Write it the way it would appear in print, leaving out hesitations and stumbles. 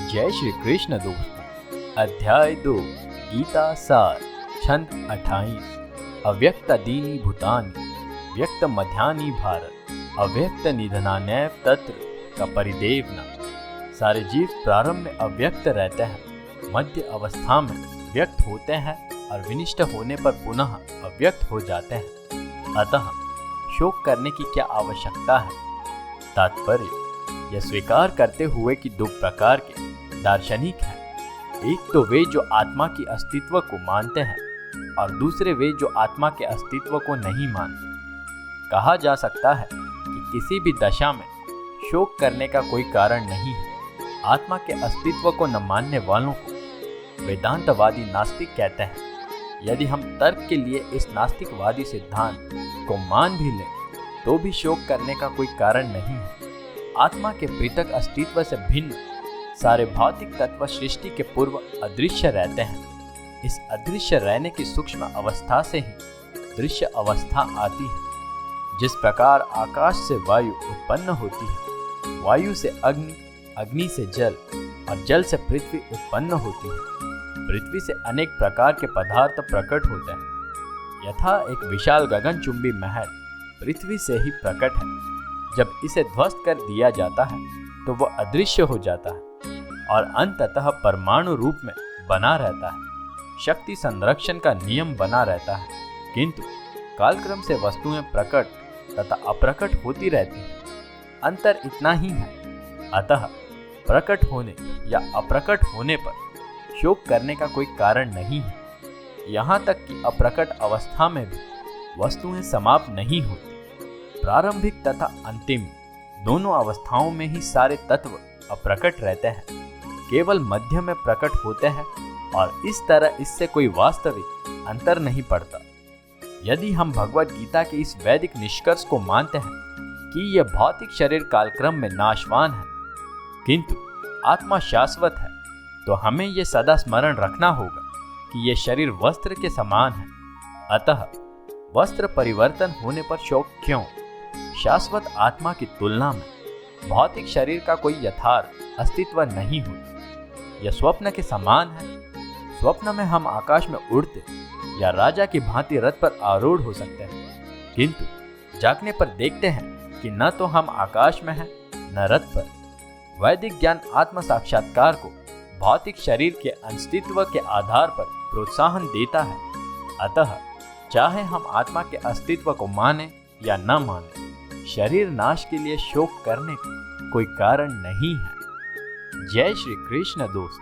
जय श्री कृष्ण दोस्तों। अध्याय 2 गीता सार छंद 28। अव्यक्त दीनी भूतानि व्यक्त मध्यानि भारत अव्यक्त निधनान्यव तत्र कपरिदेव न। सारे जीव प्रारंभ में अव्यक्त रहते हैं, मध्य अवस्था में व्यक्त होते हैं और विनिष्ट होने पर पुनः अव्यक्त हो जाते हैं। अतः शोक करने की क्या आवश्यकता है। तात्पर्य यह स्वीकार करते हुए कि दो प्रकार के दार्शनिक हैं। एक तो वे जो आत्मा की अस्तित्व को मानते हैं और दूसरे वे जो आत्मा के अस्तित्व को नहीं मानते। कहा जा सकता है कि किसी भी दशा में शोक करने का कोई कारण नहीं है। आत्मा के अस्तित्व को न मानने वालों को वेदांतवादी नास्तिक कहते हैं। यदि हम तर्क के लिए इस नास्तिकवादी सिद्धांत को मान भी लें तो भी शोक करने का कोई कारण नहीं है। आत्मा के पृथक अस्तित्व से भिन्न सारे भौतिक तत्व सृष्टि के पूर्व अदृश्य रहते हैं। इस अदृश्य रहने की सूक्ष्म अवस्था से ही दृश्य अवस्था आती है। जिस प्रकार आकाश से वायु उत्पन्न होती है, वायु से अग्नि, अग्नि से जल और जल से पृथ्वी उत्पन्न होती है, पृथ्वी से अनेक प्रकार के पदार्थ प्रकट होते हैं। यथा एक विशाल गगनचुंबी महल पृथ्वी से ही प्रकट है। जब इसे ध्वस्त कर दिया जाता है तो वह अदृश्य हो जाता है और अंततः परमाणु रूप में बना रहता है। शक्ति संरक्षण का नियम बना रहता है, किंतु कालक्रम से वस्तुएं प्रकट तथा अप्रकट होती रहती हैं। अंतर इतना ही है। अतः प्रकट होने या अप्रकट होने पर शोक करने का कोई कारण नहीं है। यहाँ तक कि अप्रकट अवस्था में भी वस्तुएं समाप्त नहीं होती। प्रारंभिक तथा अंतिम दोनों अवस्थाओं में ही सारे तत्व अप्रकट रहते हैं, केवल मध्य में प्रकट होते हैं और इस तरह इससे कोई वास्तविक अंतर नहीं पड़ता। यदि हम भगवद गीता के इस वैदिक निष्कर्ष को मानते हैं कि यह भौतिक शरीर कालक्रम में नाशवान है किंतु आत्मा शाश्वत है, तो हमें यह सदा स्मरण रखना होगा कि यह शरीर वस्त्र के समान है। अतः वस्त्र परिवर्तन होने पर शोक क्यों। शाश्वत आत्मा की तुलना में भौतिक शरीर का कोई यथार्थ अस्तित्व नहीं होता। यह स्वप्न के समान है। स्वप्न में हम आकाश में उड़ते या राजा की भांति रथ पर आरूढ़ हो सकते हैं, किंतु जागने पर देखते हैं कि न तो हम आकाश में हैं न रथ पर। वैदिक ज्ञान आत्म साक्षात्कार को भौतिक शरीर के अस्तित्व के आधार पर प्रोत्साहन देता है। अतः चाहे हम आत्मा के अस्तित्व को माने या न माने, शरीर नाश के लिए शोक करने का कोई कारण नहीं है। जय श्री कृष्ण दोस्त।